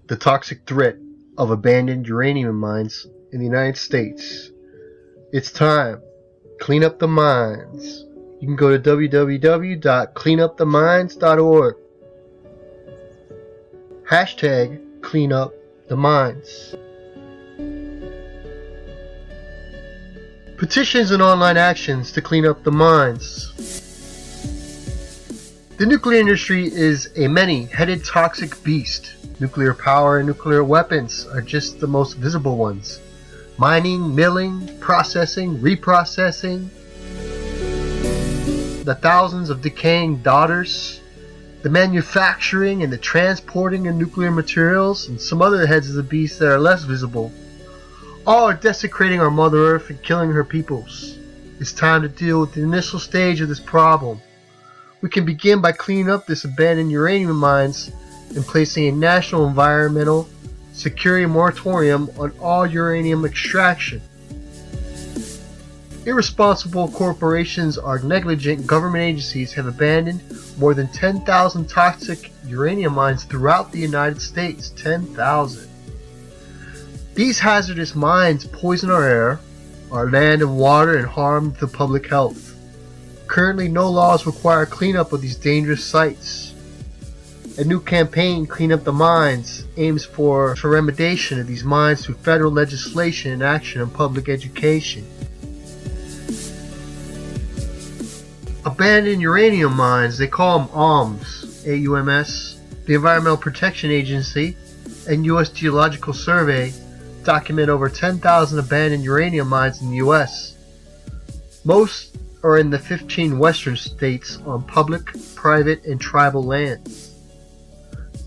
the toxic threat of abandoned uranium mines in the United States. It's time. Clean up the mines. You can go to www.cleanupthemines.org. Hashtag clean up the mines. Petitions and online actions to clean up the mines. The nuclear industry is a many-headed toxic beast. Nuclear power and nuclear weapons are just the most visible ones. Mining, milling, processing, reprocessing, the thousands of decaying daughters, the manufacturing and the transporting of nuclear materials, and some other heads of the beast that are less visible. All are desecrating our Mother Earth and killing her peoples. It's time to deal with the initial stage of this problem. We can begin by cleaning up this abandoned uranium mines and placing a national environmental security moratorium on all uranium extraction. Irresponsible corporations or negligent government agencies have abandoned more than 10,000 toxic uranium mines throughout the United States. 10,000. These hazardous mines poison our air, our land and water, and harm the public health. Currently, no laws require cleanup of these dangerous sites. A new campaign, Clean Up the Mines, aims for remediation of these mines through federal legislation and action on public education. Abandoned uranium mines, they call them AUMS, A-U-M-S. The Environmental Protection Agency and U.S. Geological Survey document over 10,000 abandoned uranium mines in the U.S. Most are in the 15 western states on public, private, and tribal lands.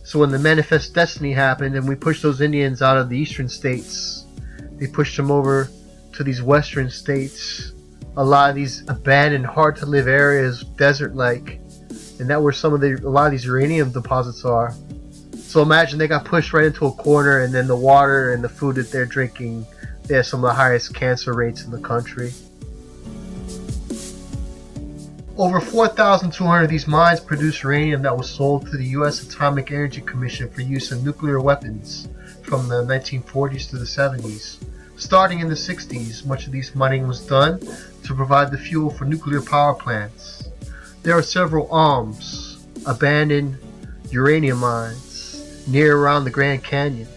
So when the Manifest Destiny happened and we pushed those Indians out of the eastern states, they pushed them over to these western states. A lot of these abandoned, hard-to-live areas, desert-like, and that's where a lot of these uranium deposits are. So imagine they got pushed right into a corner, and then the water and the food that they're drinking, they have some of the highest cancer rates in the country. Over 4,200 of these mines produce uranium that was sold to the U.S. Atomic Energy Commission for use in nuclear weapons from the 1940s to the 70s. Starting in the 60s, much of this mining was done to provide the fuel for nuclear power plants. There are several AUMS, abandoned uranium mines, near around the Grand Canyon.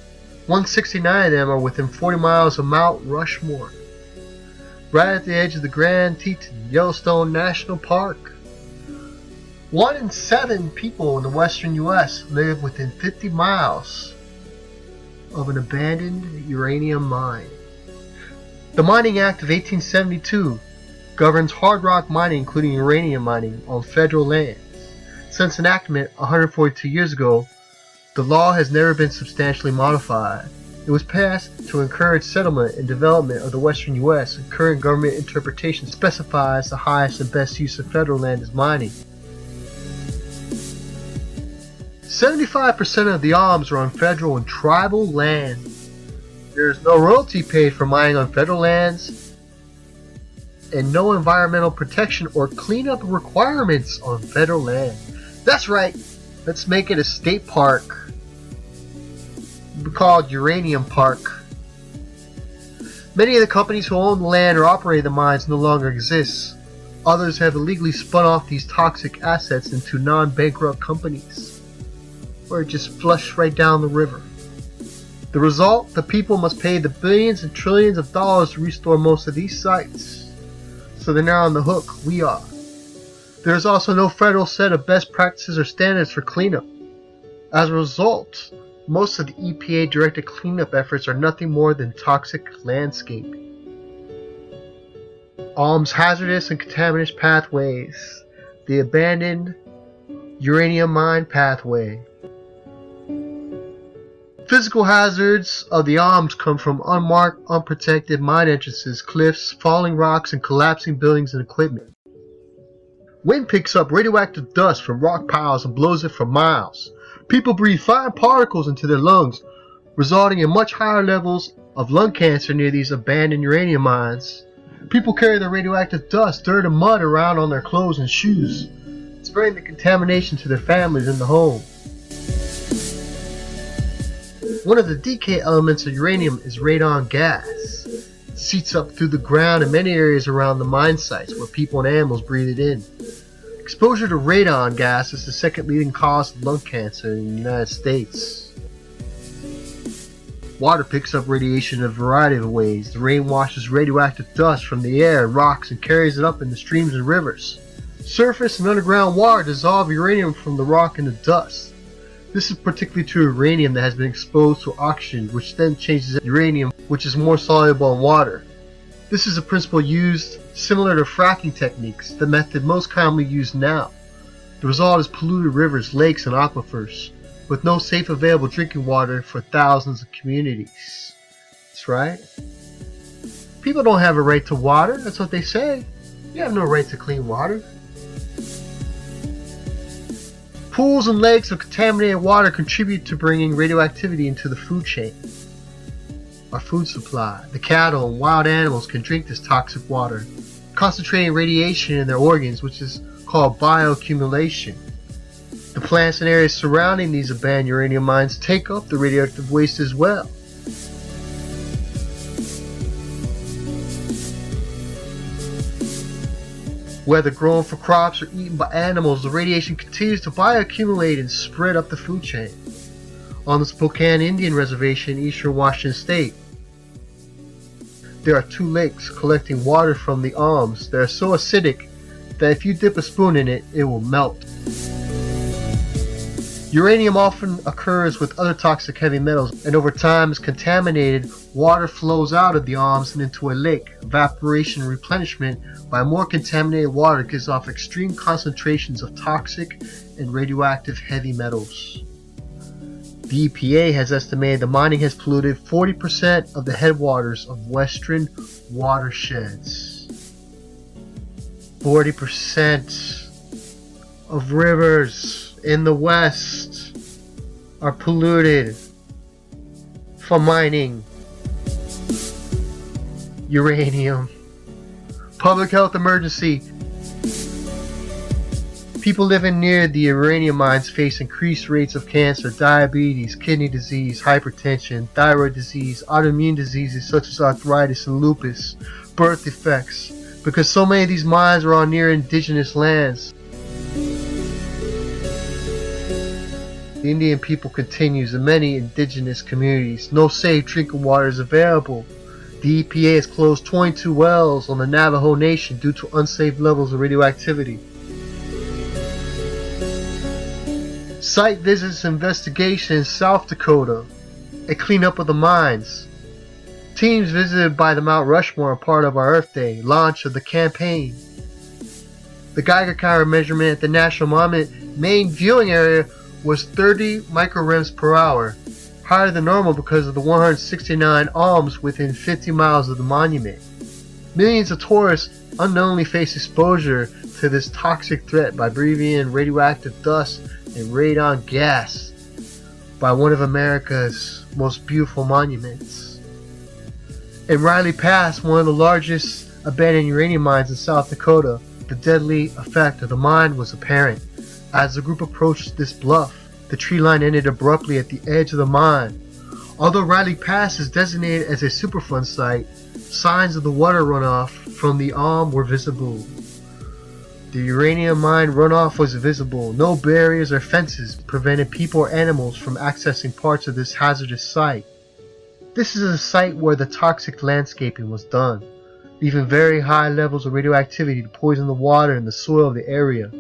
169 of them are within 40 miles of Mount Rushmore, right at the edge of the Grand Teton Yellowstone National Park. 1 in 7 people in the western U.S. live within 50 miles of an abandoned uranium mine. The Mining Act of 1872 governs hard rock mining, including uranium mining, on federal lands. Since enactment 142 years ago, the law has never been substantially modified. It was passed to encourage settlement and development of the western U.S., and current government interpretation specifies the highest and best use of federal land as mining. 75% of the AUMS are on federal and tribal land. There is no royalty paid for mining on federal lands, and no environmental protection or cleanup requirements on federal land. That's right, let's make it a state park. Called Uranium Park. Many of the companies who own the land or operate the mines no longer exist. Others have illegally spun off these toxic assets into non-bankrupt companies, or just flushed right down the river. The result? The people must pay the billions and trillions of dollars to restore most of these sites. So they're now on the hook. We are. There is also no federal set of best practices or standards for cleanup. As a result, most of the EPA-directed cleanup efforts are nothing more than toxic landscaping. AUMS hazardous and contaminant pathways. The abandoned uranium mine pathway. Physical hazards of the AUMS come from unmarked, unprotected mine entrances, cliffs, falling rocks, and collapsing buildings and equipment. Wind picks up radioactive dust from rock piles and blows it for miles. People breathe fine particles into their lungs, resulting in much higher levels of lung cancer near these abandoned uranium mines. People carry the radioactive dust, dirt, and mud around on their clothes and shoes, spreading the contamination to their families in the home. One of the decay elements of uranium is radon gas. It seeps up through the ground in many areas around the mine sites where people and animals breathe it in. Exposure to radon gas is the second leading cause of lung cancer in the United States. Water picks up radiation in a variety of ways. The rain washes radioactive dust from the air and rocks and carries it up into streams and rivers. Surface and underground water dissolve uranium from the rock and the dust. This is particularly true of uranium that has been exposed to oxygen, which then changes into uranium, which is more soluble in water. This is a principle used similar to fracking techniques, the method most commonly used now. The result is polluted rivers, lakes, and aquifers, with no safe available drinking water for thousands of communities. That's right. People don't have a right to water, that's what they say. You have no right to clean water. Pools and lakes of contaminated water contribute to bringing radioactivity into the food chain. Our food supply. The cattle and wild animals can drink this toxic water, concentrating radiation in their organs, which is called bioaccumulation. The plants and areas surrounding these abandoned uranium mines take up the radioactive waste as well. Whether grown for crops or eaten by animals, the radiation continues to bioaccumulate and spread up the food chain. On the Spokane Indian Reservation in eastern Washington State, there are 2 lakes collecting water from the alms that are so acidic that if you dip a spoon in it, it will melt. Uranium often occurs with other toxic heavy metals, and over time as contaminated water flows out of the alms and into a lake. Evaporation and replenishment by more contaminated water gives off extreme concentrations of toxic and radioactive heavy metals. The EPA has estimated the mining has polluted 40% of the headwaters of western watersheds. 40% of rivers in the West are polluted from mining uranium. Public health emergency. People living near the uranium mines face increased rates of cancer, diabetes, kidney disease, hypertension, thyroid disease, autoimmune diseases such as arthritis and lupus, birth defects, because so many of these mines are on near indigenous lands. The Indian people continues in many indigenous communities. No safe drinking water is available. The EPA has closed 22 wells on the Navajo Nation due to unsafe levels of radioactivity. Site visits and investigation in South Dakota. A cleanup of the mines. Teams visited by the Mount Rushmore, part of our Earth Day, launch of the campaign. The Geiger counter measurement at the National Monument main viewing area was 30 microrems per hour, higher than normal because of the 169 alms within 50 miles of the monument. Millions of tourists unknowingly face exposure to this toxic threat by breathing in radioactive dust and radon gas by one of America's most beautiful monuments. In Riley Pass, one of the largest abandoned uranium mines in South Dakota, the deadly effect of the mine was apparent. As the group approached this bluff, the tree line ended abruptly at the edge of the mine. Although Riley Pass is designated as a Superfund site, signs of the water runoff from the alm were visible. The uranium mine runoff was visible. No barriers or fences prevented people or animals from accessing parts of this hazardous site. This is a site where the toxic landscaping was done, leaving very high levels of radioactivity to poison the water and the soil of the area.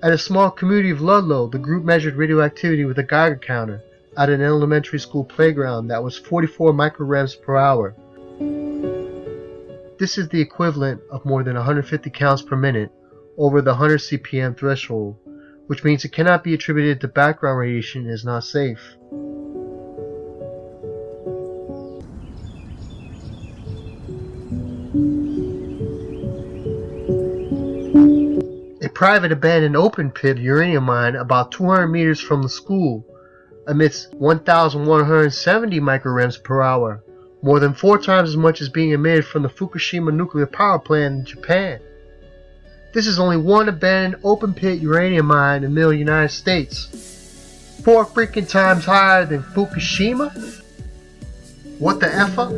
At a small community of Ludlow, the group measured radioactivity with a Geiger counter at an elementary school playground that was 44 microrems per hour. This is the equivalent of more than 150 counts per minute over the 100 CPM threshold, which means it cannot be attributed to background radiation and is not safe. A private abandoned open pit uranium mine about 200 meters from the school emits 1,170 microrems per hour, more than 4 times as much as being emitted from the Fukushima nuclear power plant in Japan. This is only one abandoned open pit uranium mine in the middle of the United States. 4 freaking times higher than Fukushima? What the F up?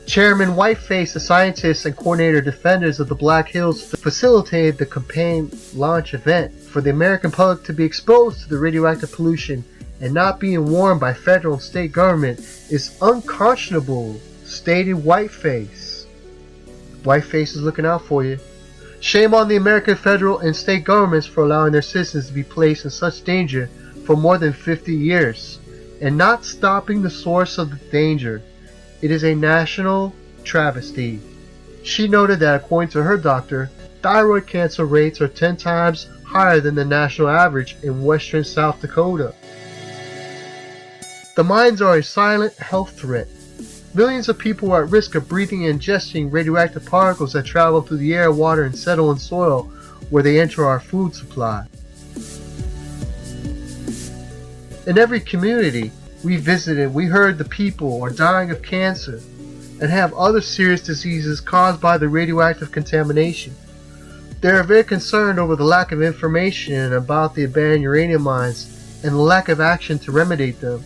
Chairman Whiteface, the scientists and coordinator defenders of the Black Hills, facilitated the campaign launch event for the American public to be exposed to the radioactive pollution and not being warned by federal and state government is unconscionable, stated Whiteface. Whiteface is looking out for you. Shame on the American federal and state governments for allowing their citizens to be placed in such danger for more than 50 years and not stopping the source of the danger. It is a national travesty. She noted that according to her doctor, thyroid cancer rates are 10 times higher than the national average in western South Dakota. The mines are a silent health threat. Millions of people are at risk of breathing and ingesting radioactive particles that travel through the air, water, and settle in soil where they enter our food supply. In every community we visited, we heard the people are dying of cancer and have other serious diseases caused by the radioactive contamination. They are very concerned over the lack of information about the abandoned uranium mines and the lack of action to remedy them.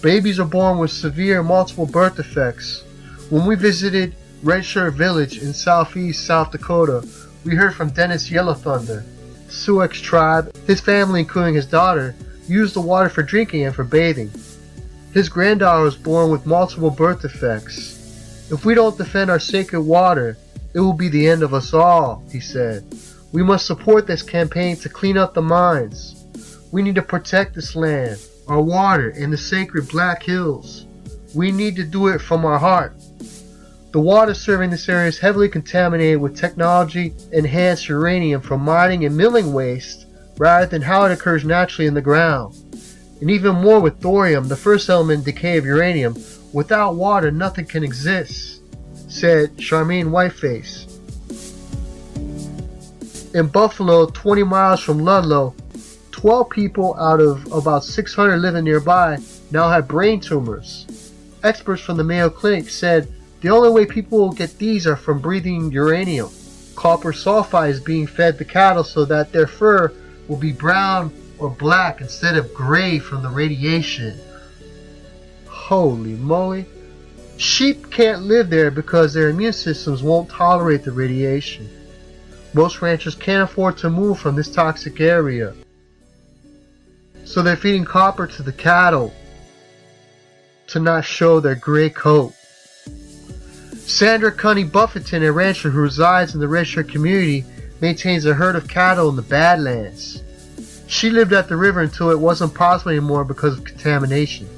Babies are born with severe multiple birth defects. When we visited Red Shirt Village in southeast South Dakota, we heard from Dennis Yellow Thunder, Sioux tribe. His family, including his daughter, used the water for drinking and for bathing. His granddaughter was born with multiple birth defects. If we don't defend our sacred water, it will be the end of us all, he said. We must support this campaign to clean up the mines. We need to protect this land, our water, and the sacred Black Hills. We need to do it from our heart. The water serving this area is heavily contaminated with technology-enhanced uranium from mining and milling waste rather than how it occurs naturally in the ground. And even more with thorium, the first element in decay of uranium. Without water, nothing can exist, said Charmaine Whiteface. In Buffalo, 20 miles from Ludlow, 12 people out of about 600 living nearby now have brain tumors. Experts from the Mayo Clinic said the only way people will get these are from breathing uranium. Copper sulfide is being fed to cattle so that their fur will be brown or black instead of gray from the radiation. Holy moly. Sheep can't live there because their immune systems won't tolerate the radiation. Most ranchers can't afford to move from this toxic area, so they're feeding copper to the cattle to not show their gray coat. Sandra Cunny Buffington, a rancher who resides in the Red Shirt community, maintains a herd of cattle in the Badlands. She lived at the river until it wasn't possible anymore because of contamination.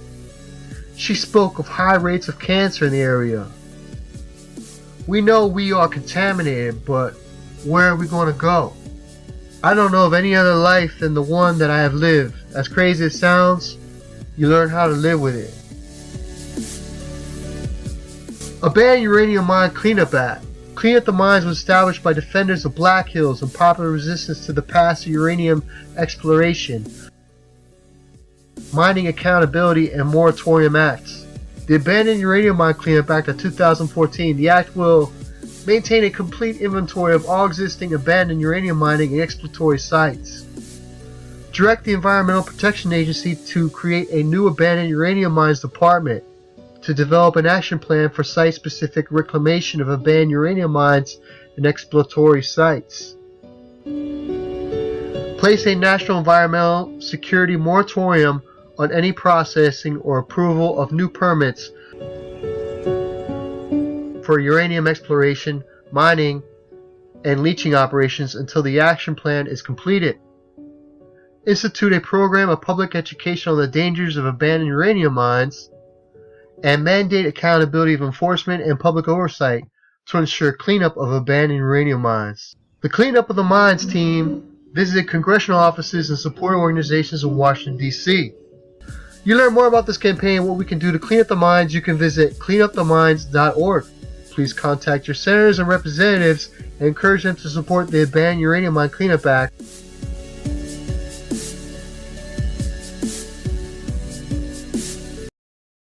She spoke of high rates of cancer in the area. We know we are contaminated, but where are we going to go? I don't know of any other life than the one that I have lived. As crazy as it sounds, you learn how to live with it. Abandoned Uranium Mine Cleanup Act. Clean Up the Mines was established by defenders of Black Hills and popular resistance to the past uranium exploration, Mining Accountability, and Moratorium Acts. The Abandoned Uranium Mine Cleanup Act of 2014. The act will maintain a complete inventory of all existing abandoned uranium mining and exploratory sites. Direct the Environmental Protection Agency to create a new Abandoned Uranium Mines Department to develop an action plan for site-specific reclamation of abandoned uranium mines and exploratory sites. Place a national environmental security moratorium on any processing or approval of new permits for uranium exploration, mining, and leaching operations until the action plan is completed. Institute a program of public education on the dangers of abandoned uranium mines, and mandate accountability of enforcement and public oversight to ensure cleanup of abandoned uranium mines. The Cleanup of the Mines team visited congressional offices and support organizations in Washington, D.C. You learn more about this campaign and what we can do to clean up the mines. You can visit cleanupthemines.org. Please contact your senators and representatives and encourage them to support the Abandoned Uranium Mine Cleanup Act